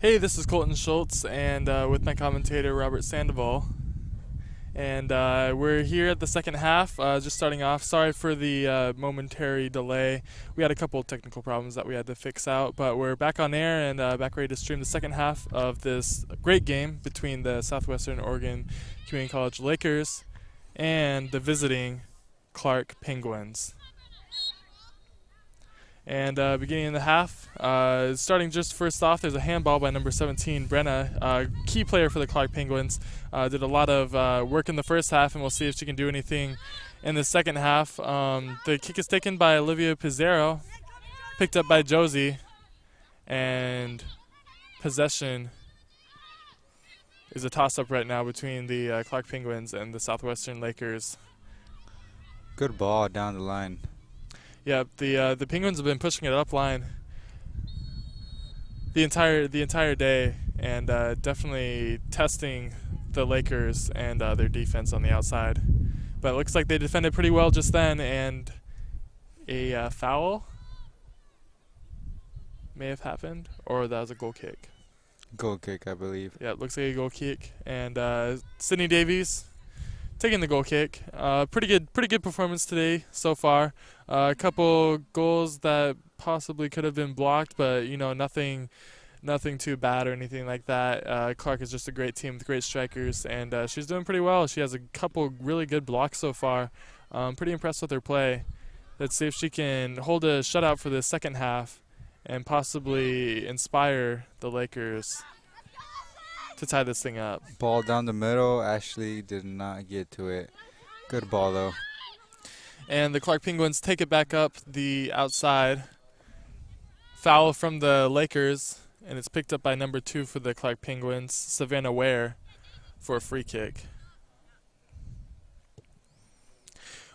Hey, this is Colton Schultz, and with my commentator Robert Sandoval, and we're here at the second half. Just starting off. Sorry for the momentary delay. We had a couple of technical problems that we had to fix out, but we're back on air and back ready to stream the second half of this great game between the Southwestern Oregon Community College Lakers and the visiting Clark Penguins. And beginning in the half, starting just first off, there's a handball by number 17, Brenna, key player for the Clark Penguins. Did a lot of work in the first half, and we'll see if she can do anything in the second half. The kick is taken by Olivia Pizarro, picked up by Josie, and possession is a toss-up right now between the Clark Penguins and the Southwestern Lakers. Good ball down the line. Yeah, the Penguins have been pushing it up line the entire day, and definitely testing the Lakers and their defense on the outside. But it looks like they defended pretty well just then, and a foul may have happened, or that was a goal kick. Goal kick, I believe. Yeah, it looks like a goal kick, and Sydney Davies taking the goal kick. Pretty good performance today so far. A couple goals that possibly could have been blocked, but nothing too bad or anything like that. Clark is just a great team with great strikers, and she's doing pretty well. She has a couple really good blocks so far. Pretty impressed with her play. Let's see if she can hold a shutout for the second half and possibly inspire the Lakers to tie this thing up. Ball down the middle. Ashley did not get to it. Good ball, though. And the Clark Penguins take it back up the outside. Foul from the Lakers, and it's picked up by number 2 for the Clark Penguins, Savannah Ware, for a free kick.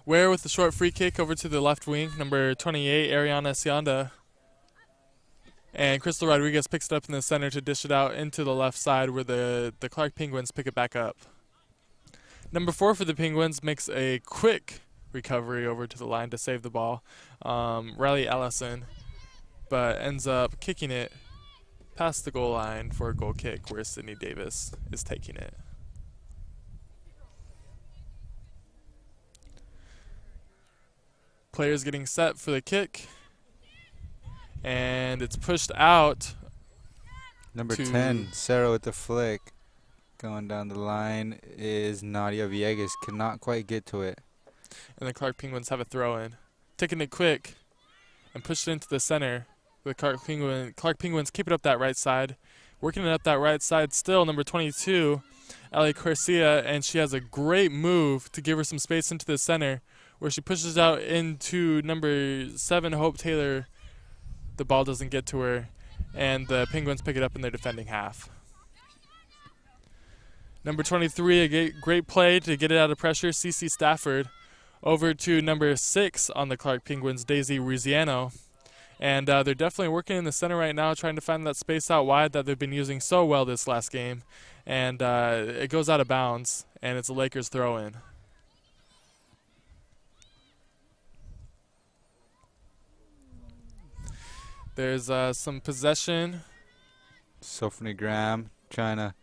Ware with the short free kick over to the left wing, number 28, Ariana Sionda. And Crystal Rodriguez picks it up in the center to dish it out into the left side where the Clark Penguins pick it back up. Number 4 for the Penguins makes a quick recovery over to the line to save the ball. Riley Allison, but ends up kicking it past the goal line for a goal kick where Sydney Davis is taking it. Players getting set for the kick. And it's pushed out. Number 10, Sarah with the flick. Going down the line is Nadia Villegas. Cannot quite get to it. And the Clark Penguins have a throw in. Taking it quick and pushed it into the center. The Clark Penguins keep it up that right side. Working it up that right side still, number 22, Ellie Garcia, and she has a great move to give her some space into the center where she pushes out into number 7, Hope Taylor. The ball doesn't get to her, and the Penguins pick it up in their defending half. Number 23, a great play to get it out of pressure, Cece Stafford, over to number 6 on the Clark Penguins, Daisy Ruziano. And they're definitely working in the center right now, trying to find that space out wide that they've been using so well this last game. And it goes out of bounds, and it's a Lakers throw-in. There's some possession. Sophie Graham trying to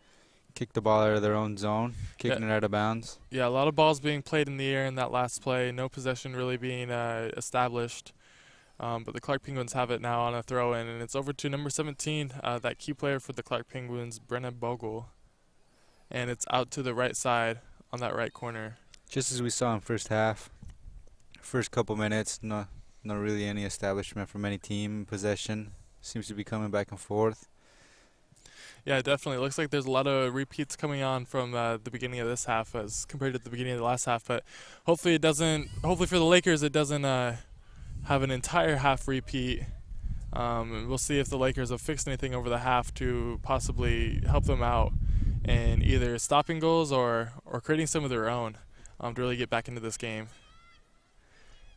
kick the ball out of their own zone, kicking it out of bounds. Yeah, a lot of balls being played in the air in that last play. No possession really being established. But the Clark Penguins have it now on a throw-in, and it's over to number 17, that key player for the Clark Penguins, Brenna Bogle. And it's out to the right side on that right corner. Just as we saw in first half. First couple minutes, not really any establishment from any team. Possession seems to be coming back and forth. Yeah, definitely. It looks like there's a lot of repeats coming on from the beginning of this half as compared to the beginning of the last half. But hopefully hopefully for the Lakers it doesn't have an entire half repeat. We'll see if the Lakers have fixed anything over the half to possibly help them out in either stopping goals or creating some of their own to really get back into this game.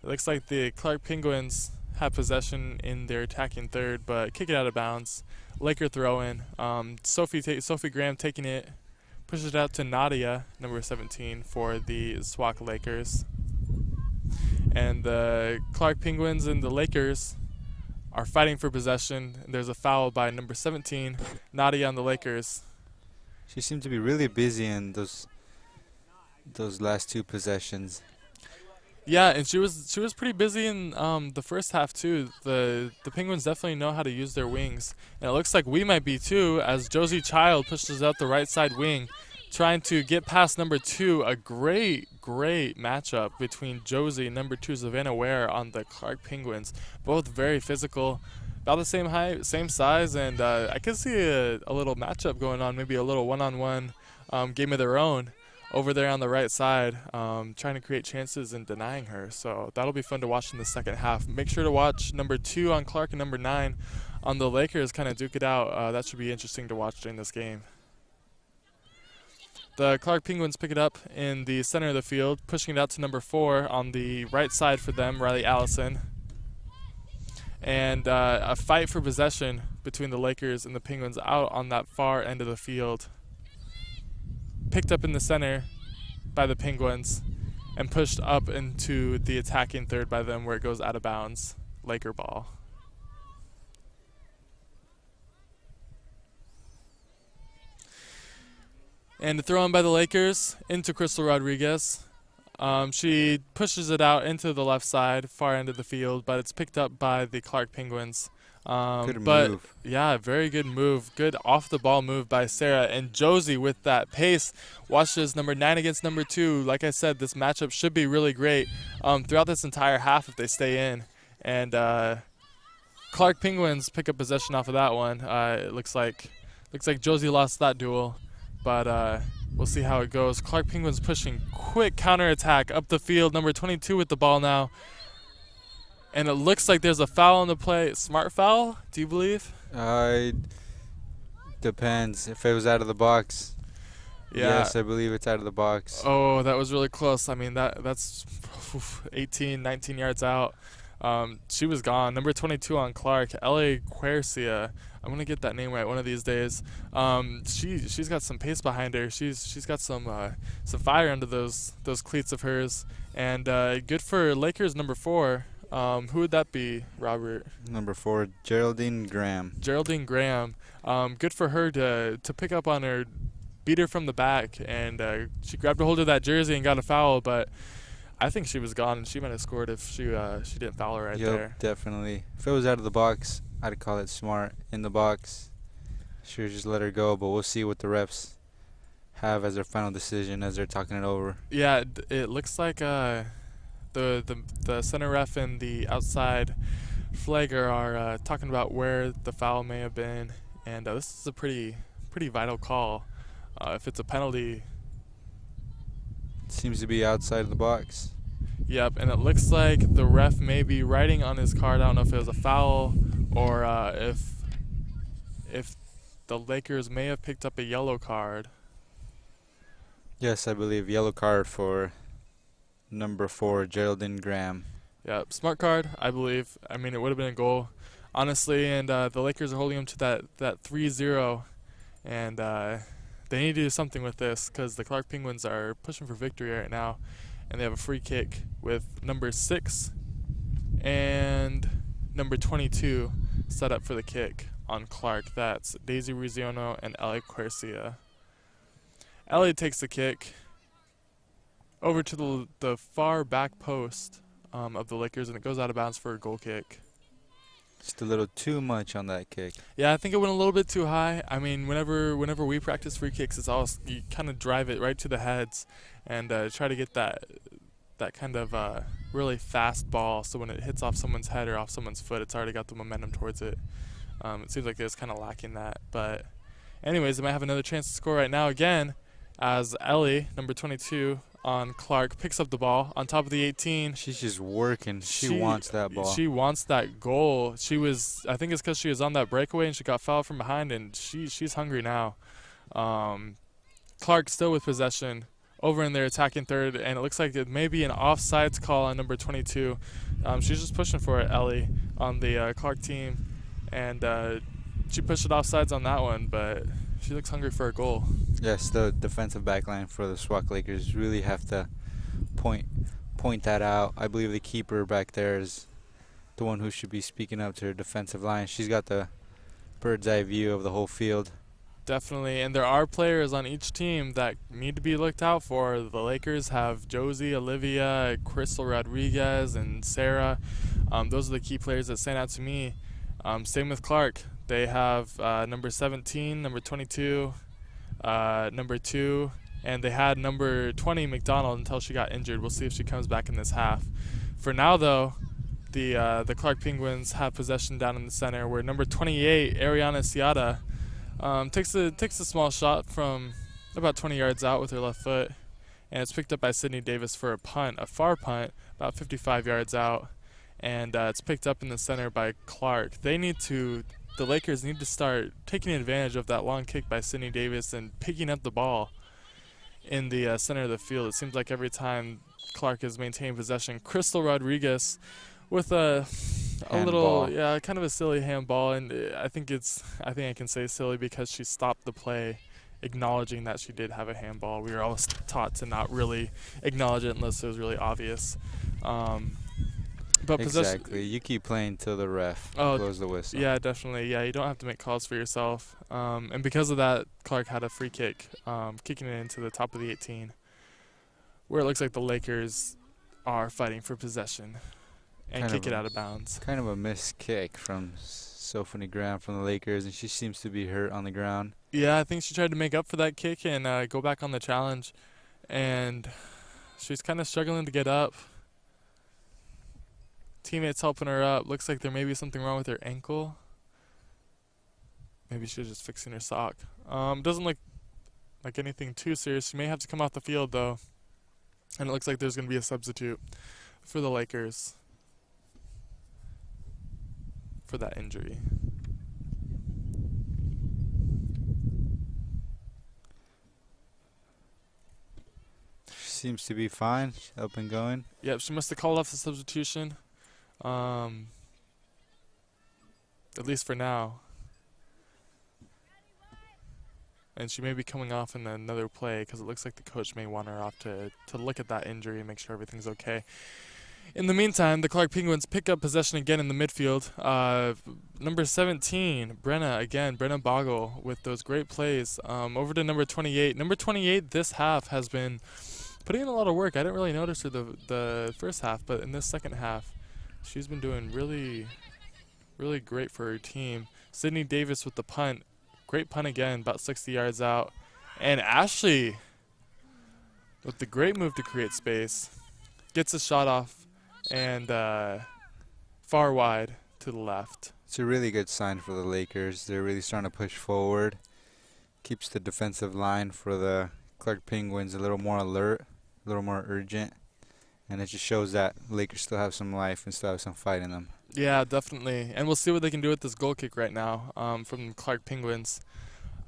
It looks like the Clark Penguins have possession in their attacking third, but kick it out of bounds. Laker throw-in. Sophie Graham taking it, pushes it out to Nadia, number 17, for the SWAC Lakers. And the Clark Penguins and the Lakers are fighting for possession. There's a foul by number 17, Nadia on the Lakers. She seemed to be really busy in those last two possessions. Yeah, and she was pretty busy in the first half too. The Penguins definitely know how to use their wings, and it looks like we might be too, as Josie Child pushes out the right side wing, trying to get past number 2. A great matchup between Josie and number 2 Savannah Ware on the Clark Penguins. Both very physical, about the same height, same size, and I could see a little matchup going on, maybe a little one-on-one game of their own over there on the right side, trying to create chances and denying her. So that'll be fun to watch in the second half. Make sure to watch number 2 on Clark and number 9 on the Lakers kind of duke it out. That should be interesting to watch during this game. The Clark Penguins pick it up in the center of the field, pushing it out to number 4 on the right side for them, Riley Allison. And a fight for possession between the Lakers and the Penguins out on that far end of the field. Picked up in the center by the Penguins and pushed up into the attacking third by them, where it goes out of bounds. Laker ball. And a throw in by the Lakers into Crystal Rodriguez. She pushes it out into the left side, far end of the field, but it's picked up by the Clark Penguins. Good move. Yeah, very good move. Good off-the-ball move by Sarah. And Josie with that pace watches number 9 against number 2. Like I said, this matchup should be really great throughout this entire half if they stay in. And Clark Penguins pick up possession off of that one. It looks like Josie lost that duel, but we'll see how it goes. Clark Penguins pushing quick counterattack up the field. Number 22 with the ball now. And it looks like there's a foul on the play. Smart foul, do you believe? Depends. If it was out of the box, Yeah. yes, I believe it's out of the box. Oh, that was really close. I mean, that's 18, 19 yards out. She was gone. Number 22 on Clark, L.A. Quercia. I'm gonna get that name right one of these days. She's got some pace behind her. She's got some fire under those cleats of hers. And good for Lakers number 4. Who would that be, Robert? Number 4, Geraldine Graham. Geraldine Graham. Good for her to pick up on her, beat her from the back, and she grabbed a hold of that jersey and got a foul. But I think she was gone, and she might have scored if she didn't foul her right there. Yep, definitely. If it was out of the box, I'd call it smart. In the box, sure, just let her go. But we'll see what the refs have as their final decision as they're talking it over. Yeah, it looks like the center ref and the outside flagger are talking about where the foul may have been, and this is a pretty vital call. If it's a penalty, It seems to be outside of the box. Yep, and it looks like the ref may be writing on his card. I don't know if it was a foul or if the Lakers may have picked up a yellow card. Yes, I believe yellow card for number 4, Geraldine Graham. Yeah, smart card, I believe. I mean, it would have been a goal, honestly, and the Lakers are holding them to that 3-0, and they need to do something with this because the Clark Penguins are pushing for victory right now, and they have a free kick with number 6 and number 22 set up for the kick on Clark. That's Daisy Riziono and Ellie Quercia. Ellie takes the kick over to the far back post of the Lakers, and it goes out of bounds for a goal kick. Just a little too much on that kick. Yeah, I think it went a little bit too high. I mean, whenever we practice free kicks, it's all you kind of drive it right to the heads and try to get that kind of really fast ball. So when it hits off someone's head or off someone's foot, it's already got the momentum towards it. It seems like it's kind of lacking that. But anyways, they might have another chance to score right now again, as Ellie, number 22 on Clark, picks up the ball on top of the 18. She's just working. She wants that ball. She wants that goal. I think it's because she was on that breakaway and she got fouled from behind, and she's hungry now. Clark still with possession over in their attacking third, and it looks like it may be an offsides call on number 22. She's just pushing for it, Ellie, on the Clark team, and she pushed it offsides on that one, but she looks hungry for a goal. Yes, the defensive backline for the SWAC Lakers really have to point that out. I believe the keeper back there is the one who should be speaking up to her defensive line. She's got the bird's eye view of the whole field. Definitely, and there are players on each team that need to be looked out for. The Lakers have Josie, Olivia, Crystal Rodriguez, and Sarah. Those are the key players that stand out to me. Same with Clark. They have number 17, number 22, number 2, and they had number 20, McDonald, until she got injured. We'll see if she comes back in this half. For now, though, the Clark Penguins have possession down in the center, where number 28, Ariana Ciata, takes a small shot from about 20 yards out with her left foot, and it's picked up by Sydney Davis for a punt, a far punt, about 55 yards out, and it's picked up in the center by Clark. The Lakers need to start taking advantage of that long kick by Sydney Davis and picking up the ball in the center of the field. It seems like every time Clark has maintained possession, Crystal Rodriguez with a little, kind of a silly handball, and I think I can say silly because she stopped the play, acknowledging that she did have a handball. We were always taught to not really acknowledge it unless it was really obvious. But exactly. You keep playing till the ref blows the whistle. Yeah, definitely. Yeah, you don't have to make calls for yourself. And because of that, Clark had a free kick, kicking it into the top of the 18, where it looks like the Lakers are fighting for possession and kick it out of bounds. Kind of a missed kick from Sophie Graham from the Lakers, and she seems to be hurt on the ground. Yeah, I think she tried to make up for that kick and go back on the challenge, and she's kind of struggling to get up. Teammates helping her up. Looks like there may be something wrong with her ankle. Maybe she's just fixing her sock. Doesn't look like anything too serious. She may have to come off the field, though. And it looks like there's going to be a substitute for the Lakers for that injury. She seems to be fine. Up and going. Yep, she must have called off the substitution. At least for now. And she may be coming off in another play because it looks like the coach may want her off to look at that injury and make sure everything's okay. In the meantime, the Clark Penguins pick up possession again in the midfield. Number 17, Brenna Boggle with those great plays. Over to number 28. Number 28 this half has been putting in a lot of work. I didn't really notice her the first half, but in this second half, she's been doing really, really great for her team. Sydney Davis with the punt. Great punt again, about 60 yards out. And Ashley with the great move to create space. Gets a shot off and far wide to the left. It's a really good sign for the Lakers. They're really starting to push forward. Keeps the defensive line for the Clark Penguins a little more alert, a little more urgent. And it just shows that Lakers still have some life and still have some fight in them. Yeah, definitely. And we'll see what they can do with this goal kick right now from Clark Penguins.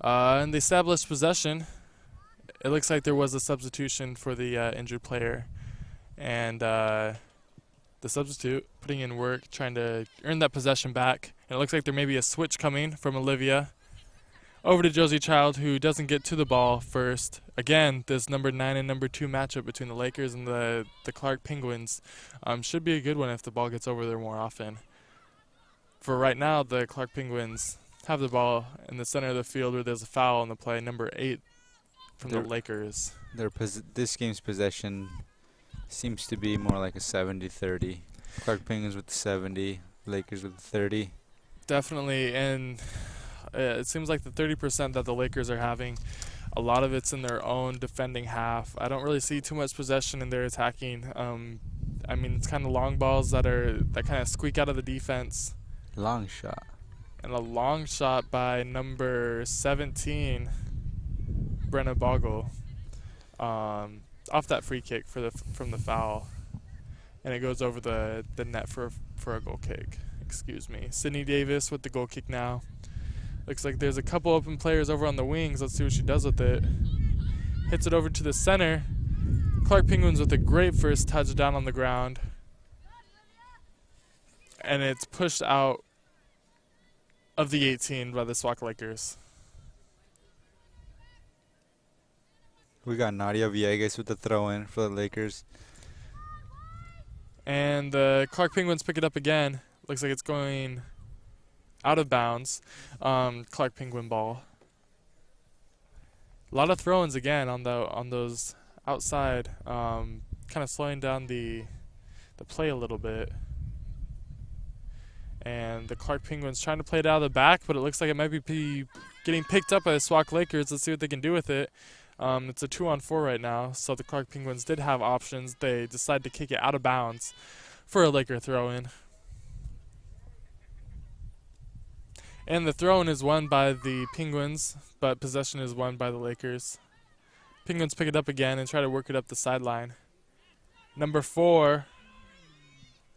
And they established possession. It looks like there was a substitution for the injured player. And the substitute putting in work, trying to earn that possession back. And it looks like there may be a switch coming from Olivia over to Josie Child, who doesn't get to the ball first. Again, this number 9 and number 2 matchup between the Lakers and the Clark Penguins should be a good one if the ball gets over there more often. For right now, the Clark Penguins have the ball in the center of the field where there's a foul on the play, number 8 from the Lakers. This game's possession seems to be more like a 70-30. Clark Penguins with the 70, Lakers with the 30. Definitely, and it seems like the 30% that the Lakers are having, a lot of it's in their own defending half. I don't really see too much possession in their attacking. I mean, it's kind of long balls that kind of squeak out of the defense. Long shot. And a long shot by number 17, Brenna Boggle, off that free kick from the foul, and it goes over the net for a goal kick. Excuse me. Sydney Davis with the goal kick now. Looks like there's a couple open players over on the wings. Let's see what she does with it. Hits it over to the center. Clark Penguins with a great first touch down on the ground. And it's pushed out of the 18 by the SWAC Lakers. We got Nadia Villegas with the throw-in for the Lakers. And the Clark Penguins pick it up again. Looks like it's going out of bounds. Clark Penguin ball. A lot of throw-ins again on those outside, kind of slowing down the play a little bit. And the Clark Penguins trying to play it out of the back, but it looks like it might be getting picked up by the Sauk Lakers. Let's see what they can do with it. It's a 2-on-4 right now, so the Clark Penguins did have options. They decided to kick it out of bounds for a Laker throw-in. And the throw-in is won by the Penguins, but possession is won by the Lakers. Penguins pick it up again and try to work it up the sideline. Number 4,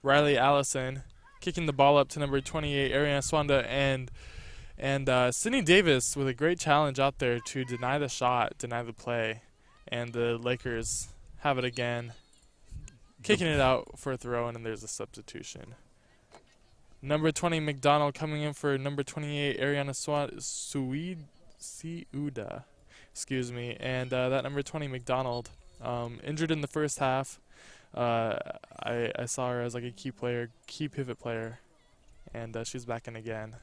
Riley Allison, kicking the ball up to number 28, Ariana Swanda, and Sydney Davis with a great challenge out there to deny the shot, deny the play. And the Lakers have it again, kicking it out for a throw-in, and there's a substitution. Number 20, McDonald, coming in for number 28, Ariana Siuda. Excuse me. And that number 20, McDonald, injured in the first half. I saw her as like a key pivot player, and she's back in again.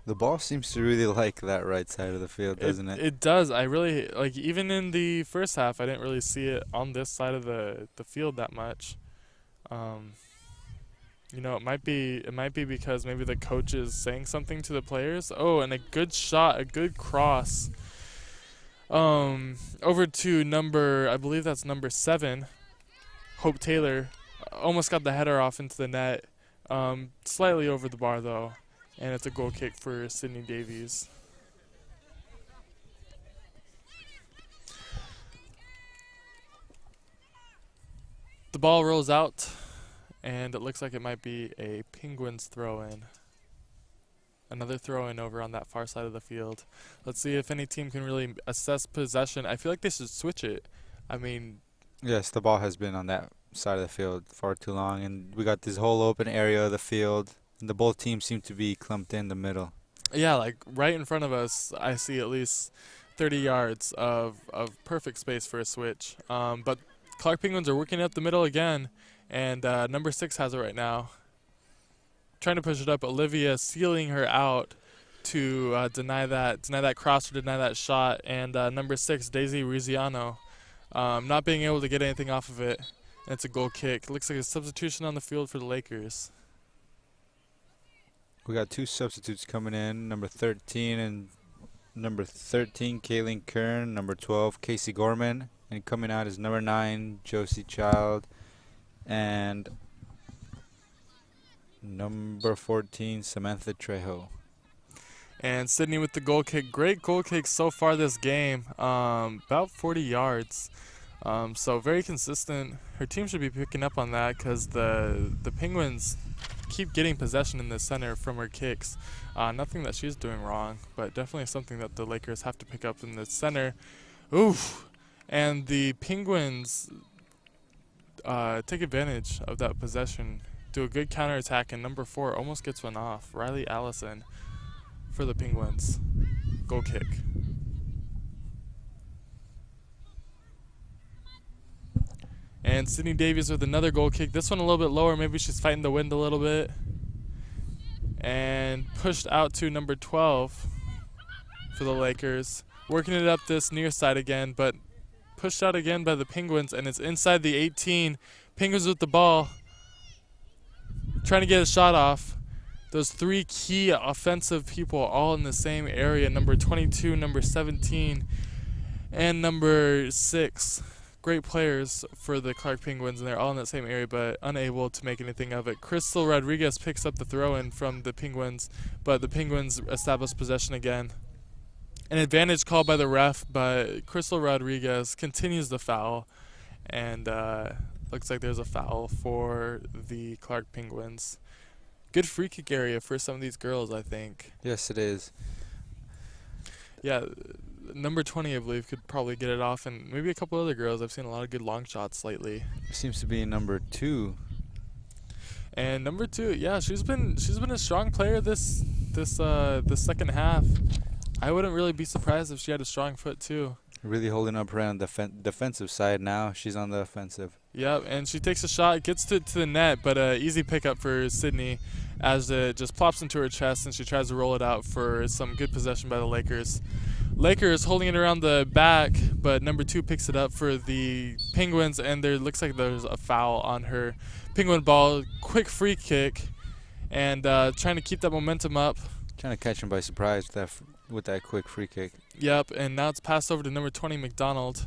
The ball seems to really like that right side of the field, doesn't it? It does. I really, like, even in the first half, I didn't really see it on this side of the field that much. You know, it might be because maybe the coach is saying something to the players. Oh, and a good shot, a good cross. Over to I believe that's number 7, Hope Taylor. Almost got the header off into the net. Slightly over the bar though, and it's a goal kick for Sydney Davies. The ball rolls out, and it looks like it might be a Penguins throw-in. Another throw-in over on that far side of the field. Let's see if any team can really assess possession. I feel like they should switch it. I mean... Yes, the ball has been on that side of the field far too long, and we got this whole open area of the field, and the both teams seem to be clumped in the middle. Yeah, like right in front of us, I see at least 30 yards of perfect space for a switch. But Clark Penguins are working up the middle again, and number 6 has it right now. Trying to push it up, Olivia sealing her out to deny that cross or deny that shot, and number 6, Daisy Riziano, not being able to get anything off of it, and it's a goal kick. Looks like a substitution on the field for the Lakers. We got 2 substitutes coming in, number 13 and number 13, Kaylin Kern, number 12, Casey Gorman, and coming out is number 9, Josie Child, and number 14, Samantha Trejo. And Sydney with the goal kick. Great goal kick so far this game. About 40 yards. So very consistent. Her team should be picking up on that because the Penguins keep getting possession in the center from her kicks. Nothing that she's doing wrong, but definitely something that the Lakers have to pick up in the center. Oof. And the Penguins take advantage of that possession. Do a good counterattack, and number 4 almost gets one off. Riley Allison for the Penguins. Goal kick. And Sydney Davies with another goal kick. This one a little bit lower. Maybe she's fighting the wind a little bit. And pushed out to number 12 for the Lakers. Working it up this near side again, but pushed out again by the Penguins, and it's inside the 18. Penguins with the ball. Trying to get a shot off. Those 3 key offensive people all in the same area. Number 22, number 17, and number 6. Great players for the Clark Penguins, and they're all in that same area, but unable to make anything of it. Crystal Rodriguez picks up the throw-in from the Penguins, but the Penguins establish possession again. An advantage called by the ref, but Crystal Rodriguez continues the foul, and looks like there's a foul for the Clark Penguins. Good free kick area for some of these girls, I think. Yes, it is. Yeah, number 20, I believe, could probably get it off, and maybe a couple other girls. I've seen a lot of good long shots lately. Seems to be number 2. And number 2, yeah, she's been a strong player this second half. I wouldn't really be surprised if she had a strong foot too. Really holding up her on the defensive side now. She's on the offensive. Yep, and she takes a shot, gets to the net, but easy pickup for Sydney as it just plops into her chest, and she tries to roll it out for some good possession by the Lakers. Lakers holding it around the back, but number 2 picks it up for the Penguins, and there looks like there's a foul on her. Penguin ball, quick free kick, and trying to keep that momentum up. Trying to catch him by surprise with that quick free kick. Yep, and now it's passed over to number 20, McDonald.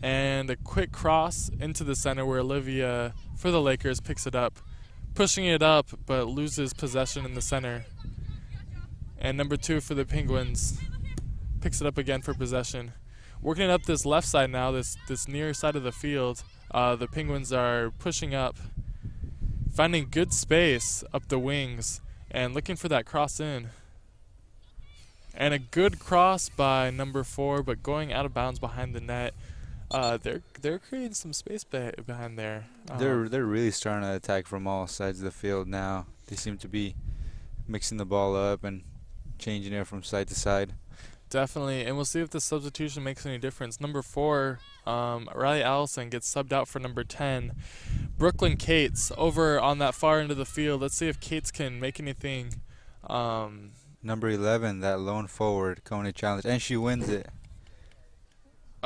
And a quick cross into the center where Olivia, for the Lakers, picks it up. Pushing it up, but loses possession in the center. And number 2 for the Penguins picks it up again for possession. Working it up this left side now, this near side of the field. The Penguins are pushing up, finding good space up the wings, and looking for that cross in. And a good cross by number 4, but going out of bounds behind the net. They're creating some space behind there. They're really starting to attack from all sides of the field now. They seem to be mixing the ball up and changing it from side to side. Definitely, and we'll see if the substitution makes any difference. Number 4, Riley Allison gets subbed out for number 10. Brooklyn Cates over on that far end of the field. Let's see if Cates can make anything. Number 11, that lone forward, coming to challenge, and she wins it.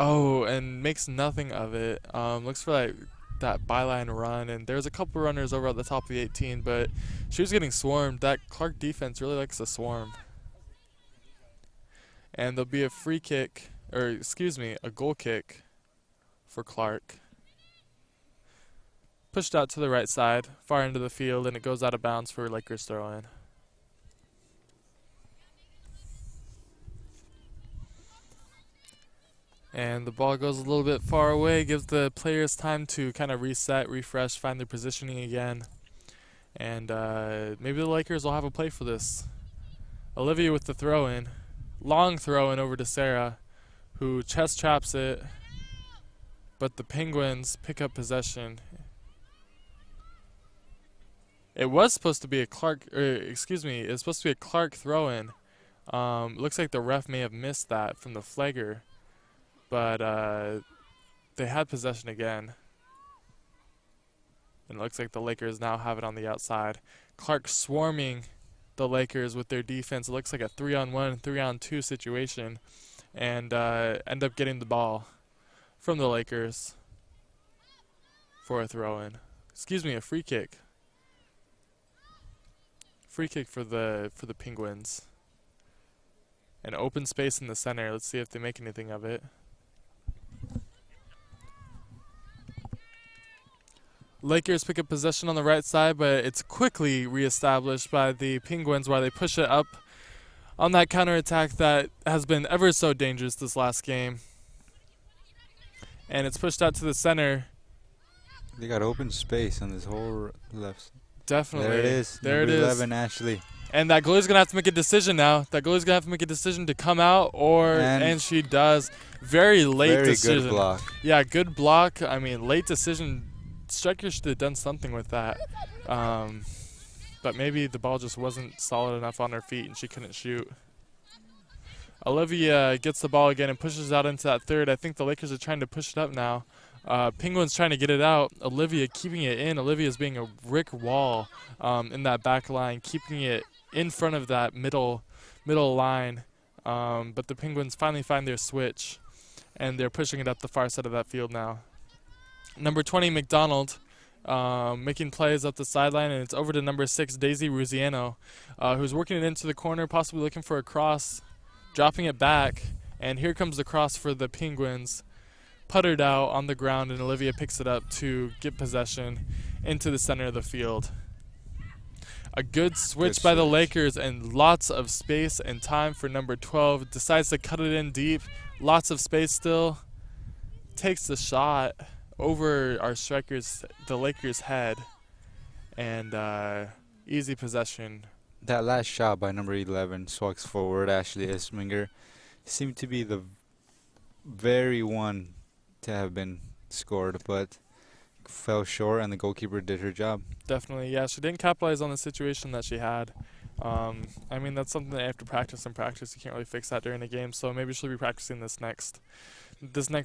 Oh, and makes nothing of it. Looks for that byline run, and there's a couple runners over at the top of the 18, but she was getting swarmed. That Clark defense really likes to swarm. And there'll be a free kick, or excuse me, a goal kick for Clark. Pushed out to the right side, far into the field, and it goes out of bounds for Lakers throw-in. And the ball goes a little bit far away, gives the players time to kind of reset, refresh, find their positioning again. And maybe the Lakers will have a play for this. Olivia with the throw-in. Long throw-in over to Sarah, who chest traps it. But the Penguins pick up possession. It was supposed to be a Clark, it's supposed to be a Clark throw-in. Looks like the ref may have missed that from the flagger. But they had possession again. And it looks like the Lakers now have it on the outside. Clark swarming the Lakers with their defense. It looks like a 3-on-1, 3-on-2 situation. And end up getting the ball from the Lakers for a throw-in. A free kick. Free kick for the Penguins. An open space in the center. Let's see if they make anything of it. Lakers pick up possession on the right side, but it's quickly reestablished by the Penguins while they push it up on that counterattack that has been ever so dangerous this last game. And it's pushed out to the center. They got open space on this whole left. Definitely. There it is. There Number it is. 11, Ashley. And that goalie's going to have to make a decision now. That goalie's going to have to make a decision to come out, and she does. Very late decision. Very good block. Yeah, good block. I mean, late decision. Striker should have done something with that. But maybe the ball just wasn't solid enough on her feet and she couldn't shoot. Olivia gets the ball again and pushes out into that third. I think the Lakers are trying to push it up now. Penguins trying to get it out. Olivia keeping it in. Olivia's being a brick wall in that back line, keeping it in front of that middle line. But the Penguins finally find their switch, and they're pushing it up the far side of that field now. Number 20, McDonald, making plays up the sideline, and it's over to number 6, Daisy Ruziano, who's working it into the corner, possibly looking for a cross, dropping it back, and here comes the cross for the Penguins. Puttered out on the ground, and Olivia picks it up to get possession into the center of the field. A good switch by the Lakers, and lots of space and time for number 12. Decides to cut it in deep. Lots of space still. Takes the shot over our strikers, the Lakers' head, and easy possession. That last shot by number 11, swags forward, Ashley Isminger, seemed to be the very one to have been scored, but fell short, and the goalkeeper did her job. Definitely, yeah. She didn't capitalize on the situation that she had. I mean, that's something they have to practice and practice. You can't really fix that during a game, so maybe she'll be practicing this next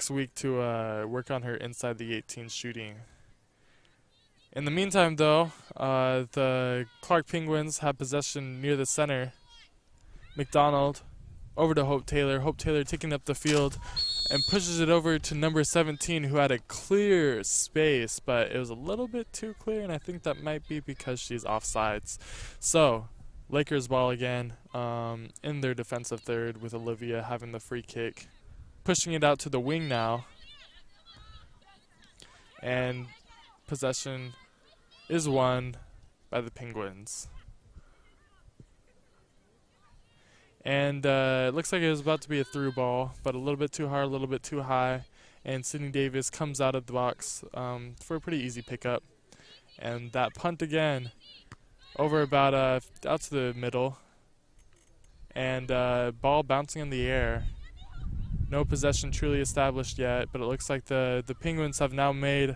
week to work on her inside the 18 shooting. In the meantime, though, the Clark Penguins have possession near the center. McDonald over to Hope Taylor. Hope Taylor taking up the field and pushes it over to number 17, who had a clear space, but it was a little bit too clear, and I think that might be because she's offsides. So, Lakers ball again in their defensive third with Olivia having the free kick. Pushing it out to the wing now. And possession is won by the Penguins. And it looks like it was about to be a through ball, but a little bit too hard, a little bit too high. And Sydney Davis comes out of the box for a pretty easy pickup. And that punt again over about out to the middle. And ball bouncing in the air. No possession truly established yet, but it looks like the Penguins have now made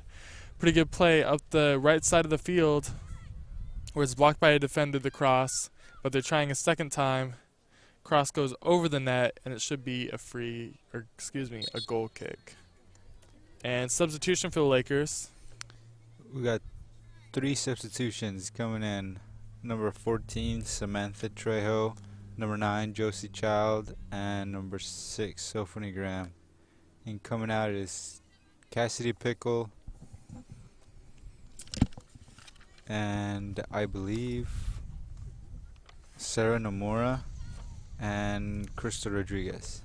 pretty good play up the right side of the field, where it's blocked by a defender, the cross, but they're trying a second time. Cross goes over the net, and it should be a goal kick. And substitution for the Lakers. We got 3 substitutions coming in. Number 14, Samantha Trejo. Number 9, Josie Child. And number 6, Sophie Graham. And coming out is Cassidy Pickle. And I believe Sarah Nomura and Crystal Rodriguez.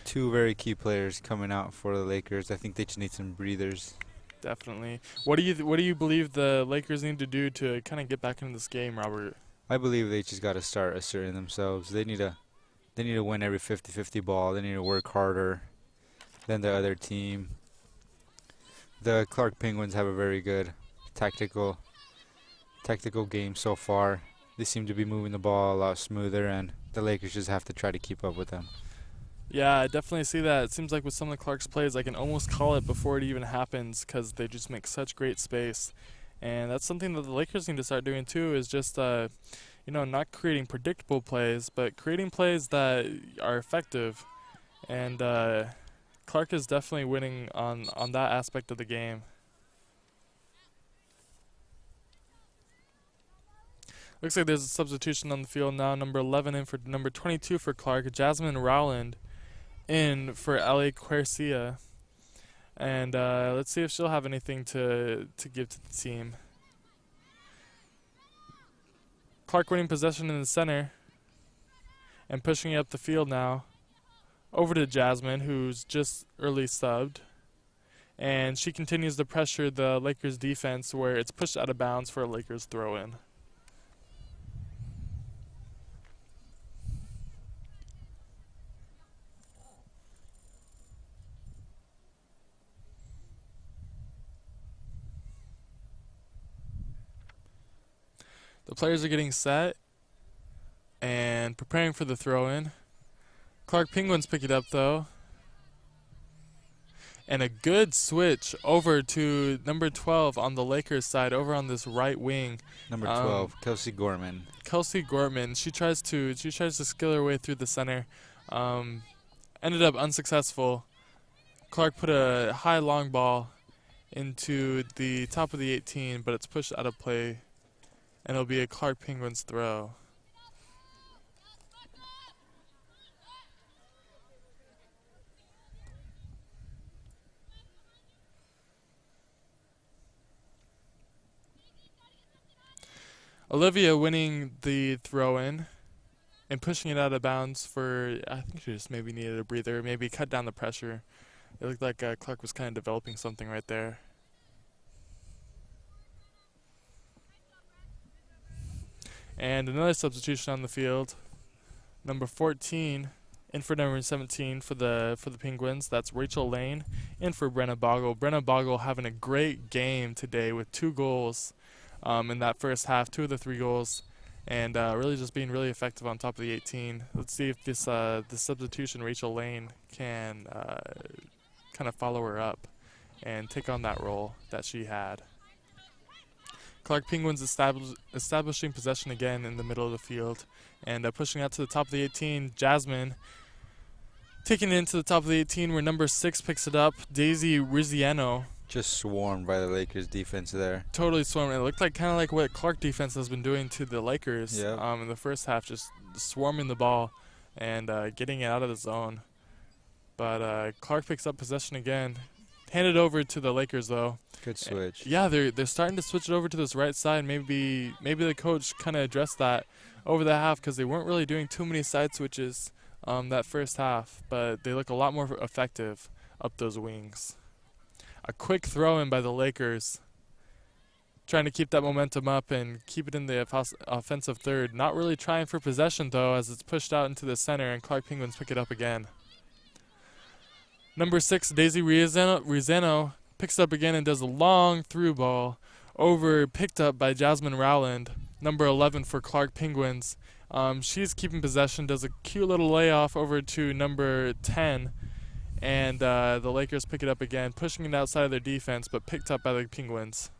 2 very key players coming out for the Lakers. I think they just need some breathers. Definitely. What do you believe the Lakers need to do to kind of get back into this game, Robert? I believe they just got to start asserting themselves. They need to win every 50-50 ball. They need to work harder than the other team. The Clark Penguins have a very good tactical game so far. They seem to be moving the ball a lot smoother, and the Lakers just have to try to keep up with them. Yeah, I definitely see that. It seems like with some of the Clark's plays, I can almost call it before it even happens because they just make such great space. And that's something that the Lakers need to start doing too, is just, not creating predictable plays, but creating plays that are effective. And Clark is definitely winning on that aspect of the game. Looks like there's a substitution on the field now. Number 11 in for number 22 for Clark. Jasmine Rowland in for Ali Quercia. And let's see if she'll have anything to give to the team. Clark winning possession in the center. And pushing it up the field now. Over to Jasmine, who's just early subbed. And she continues to pressure the Lakers defense, where it's pushed out of bounds for a Lakers throw-in. The players are getting set and preparing for the throw-in. Clark Penguins pick it up, though. And a good switch over to number 12 on the Lakers side, over on this right wing. Number 12, Kelsey Gorman. Kelsey Gorman. She tries to skill her way through the center. Ended up unsuccessful. Clark put a high long ball into the top of the 18, but it's pushed out of play. And it'll be a Clark Penguins throw. Olivia winning the throw-in and pushing it out of bounds for, I think she just maybe needed a breather, maybe cut down the pressure. It looked like Clark was kind of developing something right there. And another substitution on the field. Number 14 in for number 17 for the Penguins. That's Rachel Lane in for Brenna Boggle. Brenna Boggle having a great game today with 2 goals in that first half, 2 of the 3 goals, and really just being really effective on top of the 18. Let's see if this substitution, Rachel Lane, can kind of follow her up and take on that role that she had. Clark Penguins establishing possession again in the middle of the field, and pushing out to the top of the 18. Jasmine taking it into the top of the 18 where number 6 picks it up. Daisy Riziano Just swarmed by the Lakers defense there. totally swarming. It looked like kind of like what Clark defense has been doing to the Lakers Yep. in the first half, just swarming the ball and getting it out of the zone. But Clark picks up possession again. Handed over to the Lakers though. Good switch. Yeah, they're starting to switch it over to this right side. Maybe the coach kind of addressed that over the half because they weren't really doing too many side switches that first half, but they look a lot more effective up those wings. A quick throw in by the Lakers, trying to keep that momentum up and keep it in the offensive third. Not really trying for possession though, as it's pushed out into the center and Clark Penguins pick it up again. Number 6, Daisy Riziano picks up again and does a long through ball picked up by Jasmine Rowland, number 11 for Clark Penguins. She's keeping possession, does a cute little layoff over to number 10, and the Lakers pick it up again, pushing it outside of their defense, but picked up by the Penguins.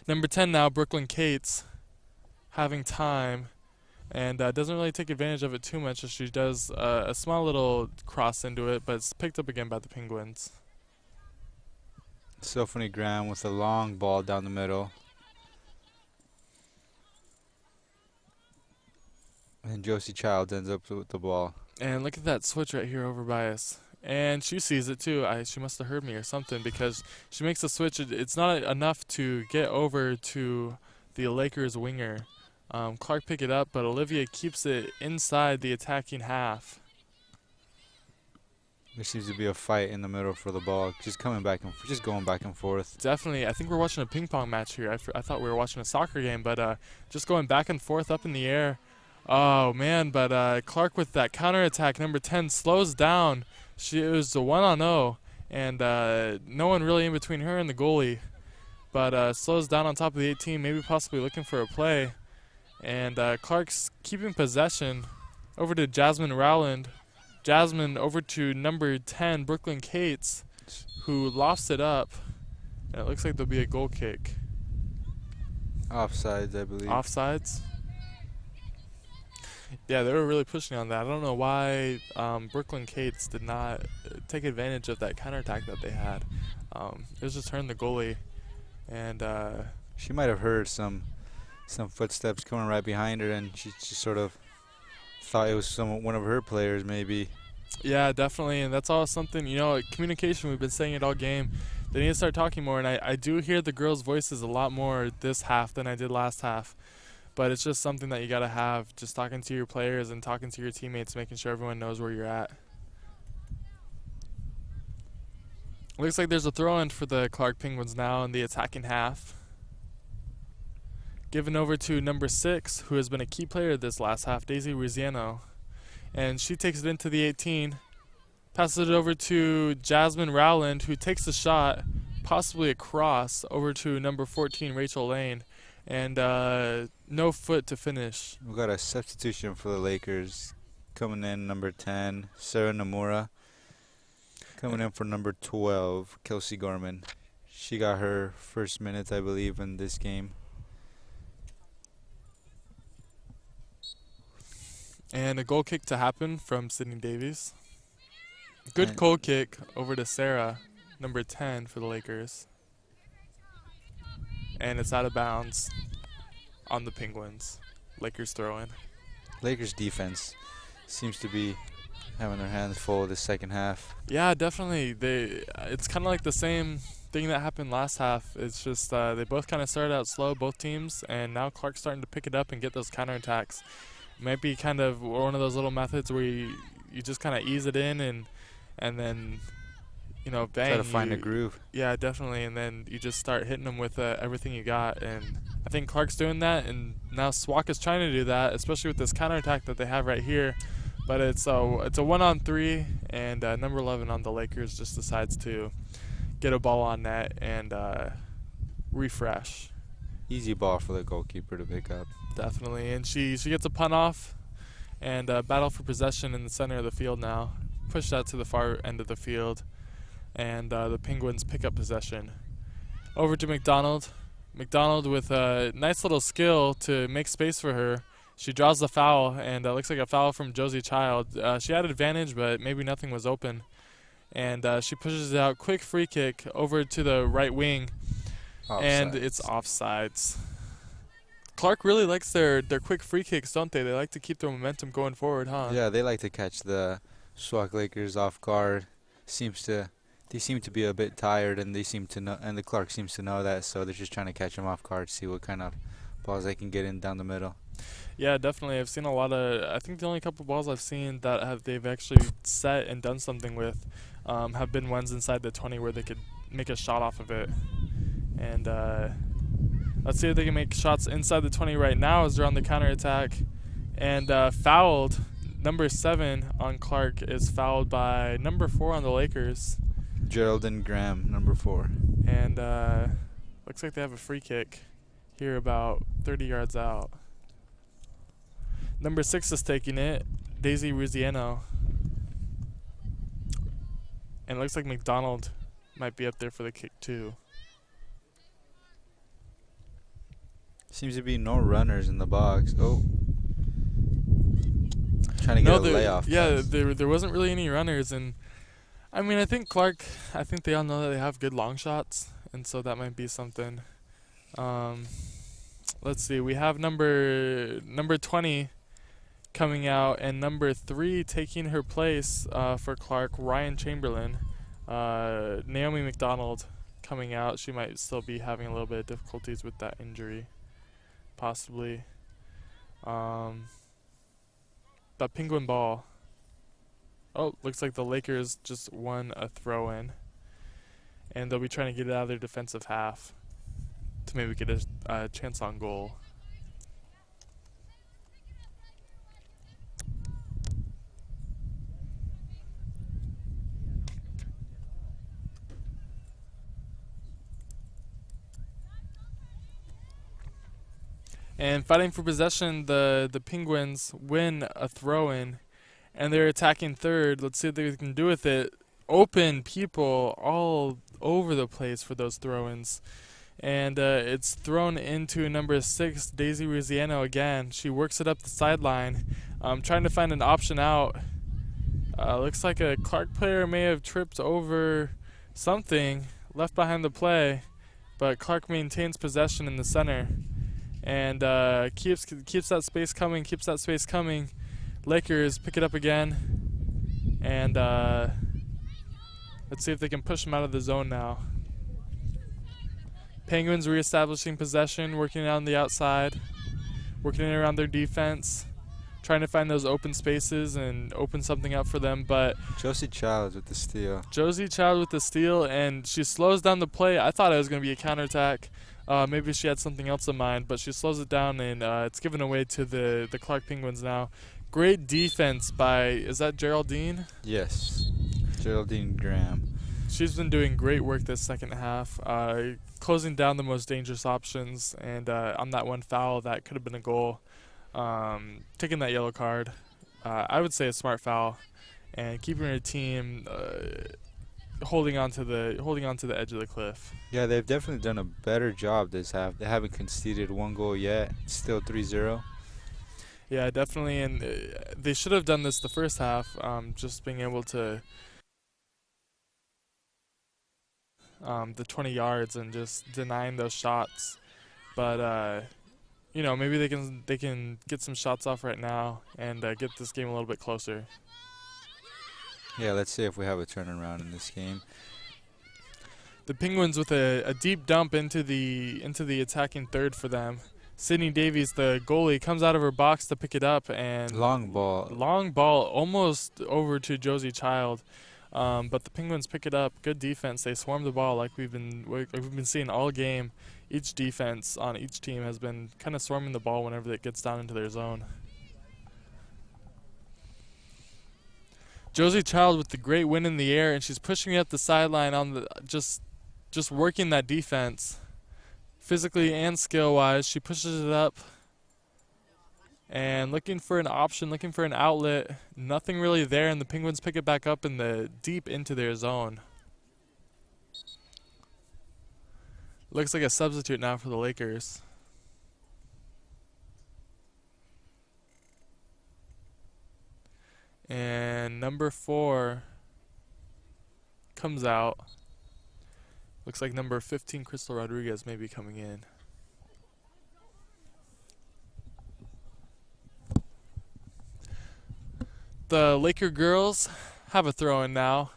Number 10 now, Brooklyn Cates, having time, and doesn't really take advantage of it too much as she does a small little cross into it, but it's picked up again by the Penguins. Sophony Graham with a long ball down the middle. And Josie Childs ends up with the ball. And look at that switch right here over by us. And she sees it too. She must have heard me or something because she makes a switch. It's not enough to get over to the Lakers winger. Clark pick it up, but Olivia keeps it inside the attacking half. There seems to be a fight in the middle for the ball. Just going back and forth. Definitely. I think we're watching a ping pong match here. I thought we were watching a soccer game, but just going back and forth up in the air. Oh, man, but Clark with that counterattack, number 10, slows down. It was a 1-on-0, and no one really in between her and the goalie. But slows down on top of the 18, maybe possibly looking for a play. And Clark's keeping possession over to Jasmine Rowland. Jasmine over to number 10, Brooklyn Cates, who lofts it up. And it looks like there'll be a goal kick. Offsides, I believe. Offsides? Yeah, they were really pushing on that. I don't know why Brooklyn Cates did not take advantage of that counterattack that they had. It was just her and the goalie. And she might have heard some footsteps coming right behind her, and she sort of thought it was one of her players maybe. Yeah, definitely, and that's all something, communication, we've been saying it all game. They need to start talking more, and I do hear the girls' voices a lot more this half than I did last half. But it's just something that you got to have, just talking to your players and talking to your teammates, making sure everyone knows where you're at. Looks like there's a throw-in for the Clark Penguins now in the attacking half. Given over to number 6, who has been a key player this last half, Daisy Riziano. And she takes it into the 18, passes it over to Jasmine Rowland, who takes a shot, possibly a cross, over to number 14, Rachel Lane. And no foot to finish. We got a substitution for the Lakers. Coming in, number 10, Sarah Nomura. Coming in for number 12, Kelsey Gorman. She got her first minutes, I believe, in this game. And a goal kick to happen from Sydney Davies. Good goal kick over to Sarah, number 10 for the Lakers. And it's out of bounds on the Penguins. Lakers throw in. Lakers defense seems to be having their hands full the second half. Yeah, definitely. It's kind of like the same thing that happened last half. It's just they both kind of started out slow, both teams, and now Clark's starting to pick it up and get those counterattacks. It might be kind of one of those little methods where you just kind of ease it in and then bang. Try to find a groove. Yeah, definitely, and then you just start hitting them with everything you got, and I think Clark's doing that, and now SWAC is trying to do that, especially with this counterattack that they have right here. But it's a 1-on-3, and number 11 on the Lakers just decides to get a ball on net and refresh. Easy ball for the goalkeeper to pick up. Definitely, and she gets a punt off, and battle for possession in the center of the field now. Pushed out to the far end of the field. And the Penguins pick up possession. Over to McDonald. McDonald with a nice little skill to make space for her. She draws the foul, and looks like a foul from Josie Child. She had advantage, but maybe nothing was open. And she pushes it out. Quick free kick over to the right wing, and it's offsides. Clark really likes their quick free kicks, don't they? They like to keep their momentum going forward, huh? Yeah, they like to catch the Sauk Lakers off guard. They seem to be a bit tired, and they seem to know, and the Clark seems to know that, so they're just trying to catch them off guard, see what kind of balls they can get in down the middle. Yeah, definitely. I've seen a lot of. I think the only couple balls I've seen that they've actually set and done something with have been ones inside the 20 where they could make a shot off of it. And let's see if they can make shots inside the 20 right now as they're on the counterattack. And fouled. Number 7 on Clark is fouled by number 4 on the Lakers. Geraldine Graham, number 4. And looks like they have a free kick here about 30 yards out. Number 6 is taking it, Daisy Ruziano. And it looks like McDonald might be up there for the kick too. Seems to be no runners in the box. Oh. Trying to get a layoff. Yeah, there wasn't really any runners. And I mean, I think Clark, I think they all know that they have good long shots. And so that might be something. Let's see. We have number 20 coming out, and number 3 taking her place for Clark, Ryan Chamberlain. Naomi McDonald coming out. She might still be having a little bit of difficulties with that injury, possibly. The Penguin ball. Oh, looks like the Lakers just won a throw-in, and they'll be trying to get it out of their defensive half to maybe get a chance on goal. And fighting for possession, the Penguins win a throw-in, and they're attacking third. Let's see what they can do with it. Open people all over the place for those throw-ins. And it's thrown into number 6, Daisy Ruziano again. She works it up the sideline, trying to find an option out. Looks like a Clark player may have tripped over something left behind the play, but Clark maintains possession in the center. And keeps that space coming, Lakers pick it up again, and let's see if they can push them out of the zone now. Penguins reestablishing possession, working it on the outside, working it around their defense, trying to find those open spaces and open something up for them. But Josie Child with the steal. And she slows down the play. I thought it was going to be a counterattack. Maybe she had something else in mind, but she slows it down, and it's given away to the Clark Penguins now. Great defense by, is that Geraldine? Yes, Geraldine Graham. She's been doing great work this second half, closing down the most dangerous options, and on that one foul that could have been a goal, taking that yellow card, I would say a smart foul, and keeping her team holding on to the edge of the cliff. Yeah, they've definitely done a better job this half. They haven't conceded one goal yet. It's still 3-0. Yeah, definitely, and they should have done this the first half, just being able to the 20 yards and just denying those shots. But maybe they can get some shots off right now and get this game a little bit closer. Yeah, let's see if we have a turnaround in this game. The Penguins with a deep dump into the attacking third for them. Sydney Davies, the goalie, comes out of her box to pick it up, and long ball almost over to Josie Child, but the Penguins pick it up. Good defense. They swarm the ball like we've been seeing all game. Each defense on each team has been kind of swarming the ball whenever it gets down into their zone. Josie Child with the great win in the air, and she's pushing it up the sideline on the just working that defense, physically and skill-wise. She pushes it up and looking for an option, looking for an outlet. Nothing really there, and the Penguins pick it back up in the deep into their zone. Looks like a substitute now for the Lakers. And number 4 comes out. Looks like number 15, Crystal Rodriguez, may be coming in. The Laker girls have a throw-in now.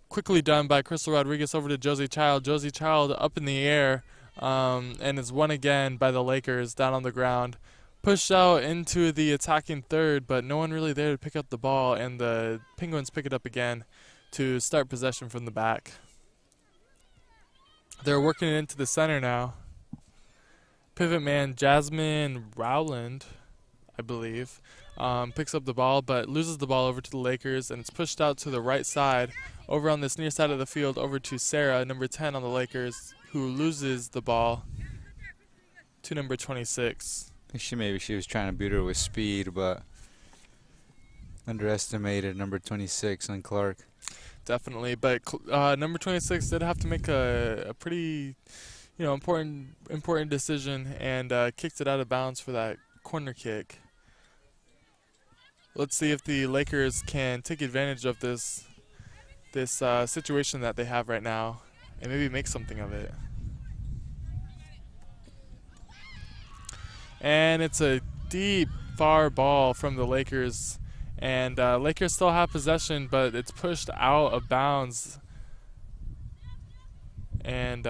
Quickly done by Crystal Rodriguez over to Josie Child. Josie Child up in the air, and is won again by the Lakers down on the ground. Pushed out into the attacking third, but no one really there to pick up the ball, and the Penguins pick it up again to start possession from the back. They're working it into the center now. Pivot man Jasmine Rowland, I believe, picks up the ball, but loses the ball over to the Lakers, and it's pushed out to the right side, over on this near side of the field, over to Sarah, number 10 on the Lakers, who loses the ball to number 26. I think maybe she was trying to beat her with speed, but underestimated number 26 on Clark. Definitely, but number 26 did have to make a pretty, important decision, and kicked it out of bounds for that corner kick. Let's see if the Lakers can take advantage of this situation that they have right now, and maybe make something of it. And it's a deep, far ball from the Lakers. And Lakers still have possession, but it's pushed out of bounds. And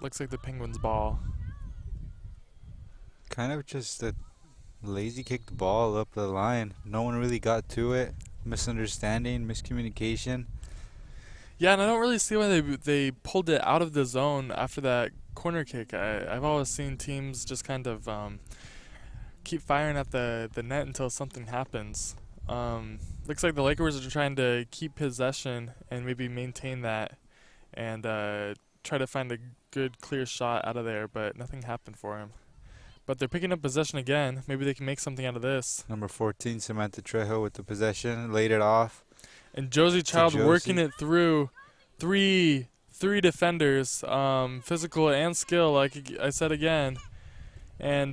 looks like the Penguins' ball. Kind of just a lazy kicked ball up the line. No one really got to it. Misunderstanding, miscommunication. Yeah, and I don't really see why they pulled it out of the zone after that corner kick. I've always seen teams just kind of keep firing at the net until something happens. Looks like the Lakers are trying to keep possession and maybe maintain that, and try to find a good clear shot out of there, but nothing happened for him. But they're picking up possession again. Maybe they can make something out of this. Number 14, Samantha Trejo with the possession, laid it off. And Josie Child working it through three defenders, physical and skill, like I said again. And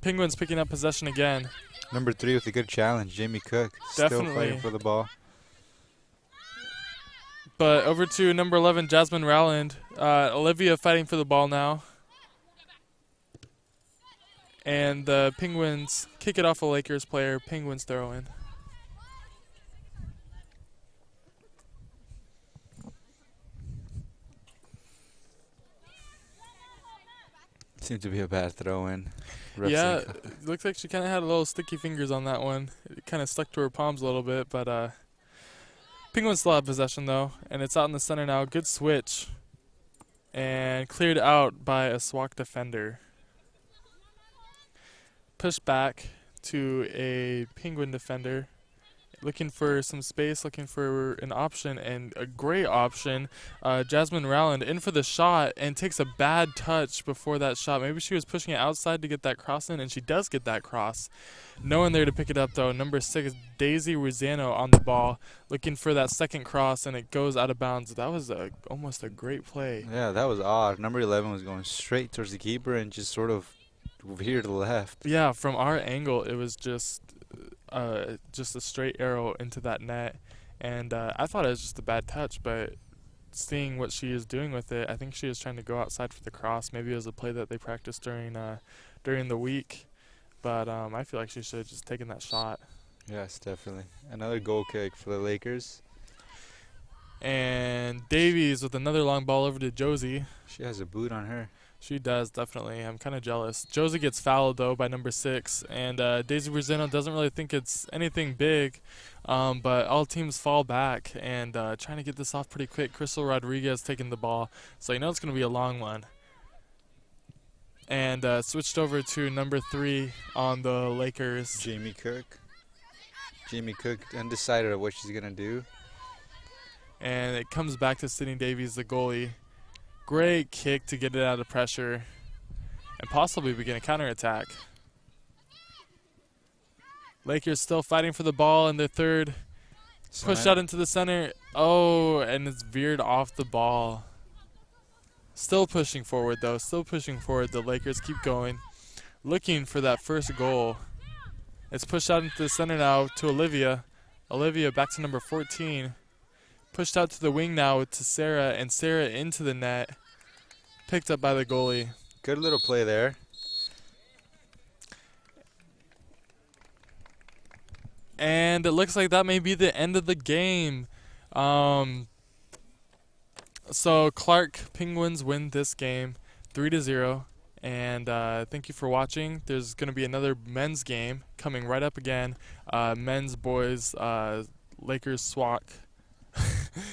Penguins picking up possession again. Number 3 with a good challenge, Jamie Cook. Definitely. Still fighting for the ball. But over to number 11, Jasmine Rowland. Olivia fighting for the ball now. And the Penguins kick it off a Lakers player. Penguins throw in. Seemed to be a bad throw-in. Yeah, it looks like she kind of had a little sticky fingers on that one. It kind of stuck to her palms a little bit, but Penguins still have possession though, and it's out in the center now. Good switch, and cleared out by a SWAC defender. Pushed back to a Penguin defender, looking for some space, looking for an option, and a great option. Jasmine Rowland in for the shot and takes a bad touch before that shot. Maybe she was pushing it outside to get that cross in, and she does get that cross. No one there to pick it up though. Number 6, Daisy Rosano on the ball, looking for that second cross, and it goes out of bounds. That was almost a great play. Yeah, that was odd. Number 11 was going straight towards the keeper and just sort of veered left. Yeah, from our angle, it was just a straight arrow into that net, and I thought it was just a bad touch, but seeing what she is doing with it, I think she was trying to go outside for the cross. Maybe it was a play that they practiced during the week, but I feel like she should have just taken that shot. Yes, definitely. Another goal kick for the Lakers. And Davies with another long ball over to Josie. She has a boot on her. She does, definitely. I'm kind of jealous. Josie gets fouled, though, by number 6. And Daisy Rosano doesn't really think it's anything big. But all teams fall back and trying to get this off pretty quick. Crystal Rodriguez taking the ball. So you know it's going to be a long one. And switched over to number 3 on the Lakers. Jamie Cook. Jamie Cook undecided of what she's going to do. And it comes back to Sydney Davies, the goalie. Great kick to get it out of pressure and possibly begin a counterattack. Lakers still fighting for the ball in their third. Pushed out into the center. Oh, and it's veered off the ball. Still pushing forward, though. Still pushing forward. The Lakers keep going. Looking for that first goal. It's pushed out into the center now to Olivia. Olivia back to number 14. Pushed out to the wing now to Sarah, and Sarah into the net. Picked up by the goalie. Good little play there. And it looks like that may be the end of the game. So Clark Penguins win this game 3-0. And thank you for watching. There's going to be another men's game coming right up again. Men's boys Lakers SWAC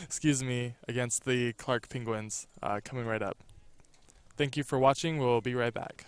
excuse me, against the Clark Penguins coming right up. Thank you for watching. We'll be right back.